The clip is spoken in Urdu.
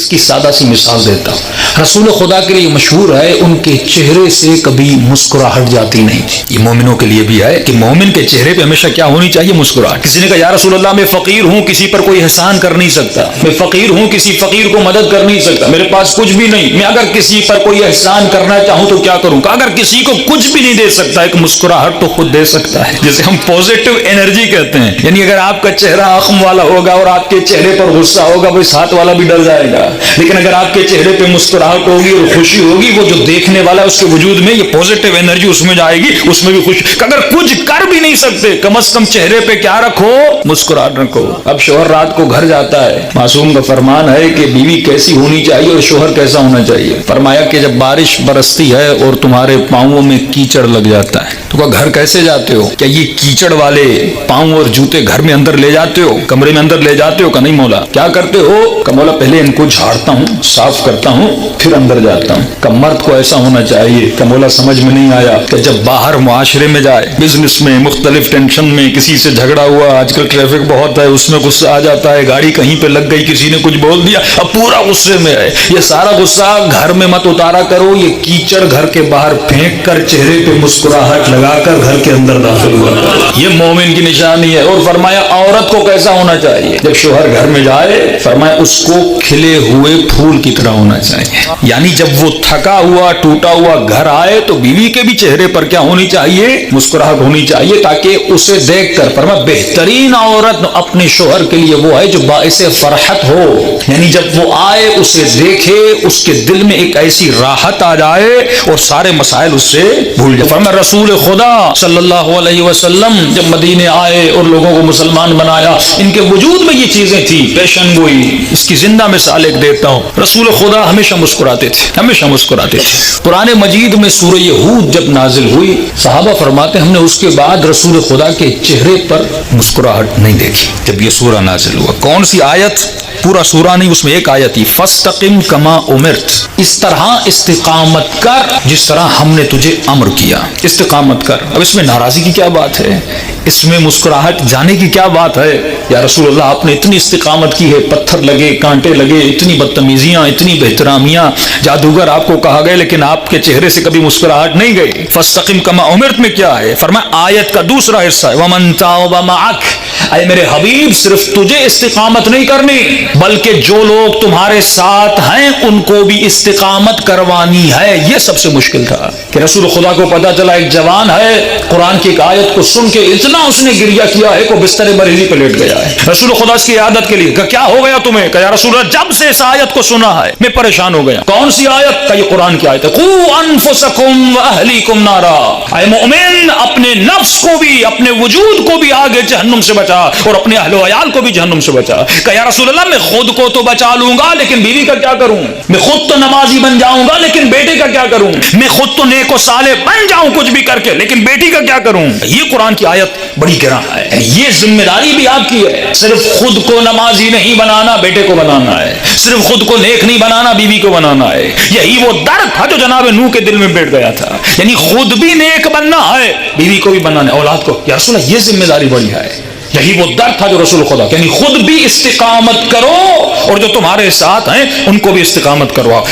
اس کی سادہ سی مثال دیتا ہوں۔ رسول خدا کے لیے مشہور ہے ان کے چہرے سے کبھی مسکراہٹ جاتی نہیں تھی۔ یہ مومنوں کے لیے بھی ہے کہ مومن کے چہرے پہ ہمیشہ کیا ہونی چاہیے؟ مسکراہٹ۔ کسی نے کہا یا رسول اللہ میں فقیر ہوں، کسی پر کوئی احسان کر نہیں سکتا، میں فقیر ہوں، کسی فقیر کو مدد کر نہیں سکتا، میرے پاس کچھ بھی نہیں، میں اگر کسی پر کوئی احسان کرنا چاہوں تو کیا کروں؟ اگر کسی کو کچھ بھی نہیں دے سکتا، ایک مسکراہٹ تو خود دے سکتا ہے، جسے ہم پازیٹیو انرجی کہتے ہیں۔ یعنی اگر آپ کا چہرہ اخم والا ہوگا اور آپ کے چہرے پر غصہ ہوگا، وہ ساتھ والا بھی ڈر جائے گا، لیکن اگر آپ کے چہرے پہ مسکراہٹ ہوگی اور خوشی ہوگی، وہ جو دیکھنے والا ہے اس کے وجود میں یہ پازیٹیو انرجی اس میں جائے گی، اس میں بھی خوش۔ اگر کچھ کر بھی نہیں سکتے، کم از کم چہرے پہ کیا رکھو؟ مسکراہٹ رکھو۔ اب شوہر رات کو گھر جاتا ہے، معصوم کا فرمان ہے کہ بیوی کیسی ہونی چاہیے اور شوہر کیسا ہونا چاہیے؟ فرمایا کہ جب بارش برستی ہے اور تمہارے پاؤں میں کیچڑ لگ جاتا ہے تو کہا گھر کیسے جاتے ہو؟ کیا یہ کیچڑ والے پاؤں اور جوتے گھر میں اندر لے جاتے ہو، کمرے میں اندر لے جاتے ہو؟ کہ نہیں مولا۔ کیا کرتے ہو؟ کہ مولا پہلے ان کو جھاڑتا ہوں، صاف کرتا ہوں، پھر اندر جاتا ہوں۔ کہ مرد کو ایسا ہونا چاہیے۔ کہ مولا سمجھ میں نہیں آیا۔ کہ جب باہر معاشرے میں جائے، بزنس میں، مختلف ٹینشن میں، کسی سے جھگڑا ہوا، آج کل ٹریفک بہت ہے، اس میں غصہ آ جاتا ہے، گاڑی کہیں پہ لگ گئی، کسی نے کچھ بول دیا، اب پورا غصے میں ہے۔ یہ سارا غصہ گھر میں مت اتارا کرو، یہ کیچڑ گھر کے باہر پھینک کر چہرے پہ مسکراہٹ لگا کر گھر کے اندر داخل ہوا کرو۔ یہ مومن کی نشانی ہے۔ اور فرمایا عورت کو کیسا ہونا چاہیے جب شوہر گھر میں جائے؟ فرمایا اس کو کھلے ہوئے پھول کی طرح ہونا چاہیے۔ یعنی جب وہ تھکا ہوا ٹوٹا ہوا گھر آئے تو بیوی کے بھی چہرے پر کیا ہونی چاہیے؟ مسکراہٹ ہونی چاہیے، تاکہ اسے دیکھ کر فرمایا بہترین عورت اپنے شوہر کے لیے وہ ہے جو باعث فرحت ہو۔ یعنی جب وہ آئے اسے دیکھے، اس کے دل میں ایک ایسی راحت آ جائے اور سارے مسائل اس سے بھول جائے۔ فرمایا رسول خدا صلی اللہ علیہ وسلم جب مدینے آئے اور لوگوں کو مسلمان بنایا، ان کے وجود میں یہ چیزیں تھی، پیشن گوئی۔ اس کی زندہ مثال ایک دیتا ہوں۔ رسول خدا ہمیشہ مسکراتے تھے، ہمیشہ مسکراتے تھے۔ قرآن مجید میں سورہ ہود جب نازل ہوئی، صحابہ فرماتے ہم نے اس کے بعد رسول خدا کے چہرے پر مسکراہٹ نہیں دیکھی۔ جب یہ سورہ نازل ہوا، کون سی آیت؟ پورا سورہ نہیں، اس میں ایک آیت تھی، فاستقم کما امرت، اس طرح استقامت کر جس طرح ہم نے تجھے امر کیا، استقامت کر۔ اب اس میں ناراضی کی کیا بات ہے؟ اس میں مسکراہٹ جانے کی کیا بات ہے؟ یا رسول اللہ آپ نے اتنی استقامت کی ہے، پتھر لگے، کانٹے لگے، اتنی بدتمیزیاں، اتنی بہترامیاں، جادوگر آپ کو کہا گئے، لیکن آپ کے چہرے سے کبھی مسکراہٹ نہیں گئی۔ فاستقم کما امرت میں کیا ہے؟ فرمایا آیت کا دوسرا حصہ ہے، ومن تاب معک، اے میرے حبیب صرف تجھے استقامت نہیں کرنی بلکہ جو لوگ تمہارے ساتھ ہیں ان کو بھی استقامت کروانی ہے۔ یہ سب سے مشکل تھا کہ رسول خدا کو پتا چلا ایک جوان ہے، قرآن کی ایک آیت کو سن کے اتنا اس نے گریہ کیا ہے کہ بستر مریضی پہ لیٹ گیا ہے۔ رسول خدا اس کی عادت کے لیے کہ کیا ہو گیا تمہیں؟ کہ یا رسول اللہ جب سے اس آیت کو سنا ہے میں پریشان ہو گیا۔ کون سی آیت؟ کہ یہ قرآن کی آیت ہے، قوا انفسکم واہلیکم نارا، اے مومن اپنے نفس کو بھی، اپنے وجود کو بھی آگے جہنم سے بچا اور اپنے اہل و عیال کو بھی جہنم سے بچا۔ کہ یا رسول اللہ میں خود کو تو بچا لوں گا لیکن بیوی کا کیا کروں؟ میں خود تو نمازی بن جاؤں گا لیکن بیٹے کا کیا کروں؟ میں خود تو نیک و صالح بن جاؤں کچھ بھی کر کے لیکن بیٹی کا کیا کروں؟ یہ قرآن کی آیت بڑی گراں ہے۔ یہ ذمہ داری بھی آپ کی ہے، صرف خود کو نمازی نہیں بنانا، بیٹے کو بنانا ہے، صرف خود کو نیک نہیں بنانا، بیوی کو بنانا ہے۔ یہی وہ درد تھا جو جناب نوح کے دل میں بیٹھ گیا تھا، یعنی خود بھی نیک بننا ہے، بیوی کو بھی بنانا ہے، اولاد کو۔ یا رسول اللہ یہ ذمہ داری بڑی ہے۔ یہی وہ درد تھا جو رسول خدا، یعنی خود بھی استقامت کرو اور جو تمہارے ساتھ ہیں ان کو بھی استقامت کرواؤ۔